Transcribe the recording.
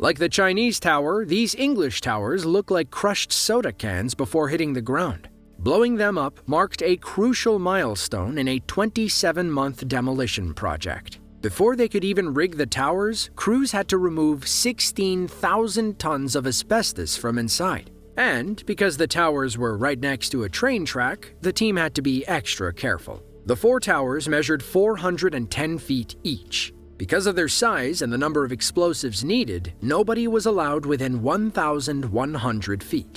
Like the Chinese tower, these English towers look like crushed soda cans before hitting the ground. Blowing them up marked a crucial milestone in a 27-month demolition project. Before they could even rig the towers, crews had to remove 16,000 tons of asbestos from inside. And because the towers were right next to a train track, the team had to be extra careful. The 4 towers measured 410 feet each. Because of their size and the number of explosives needed, nobody was allowed within 1,100 feet.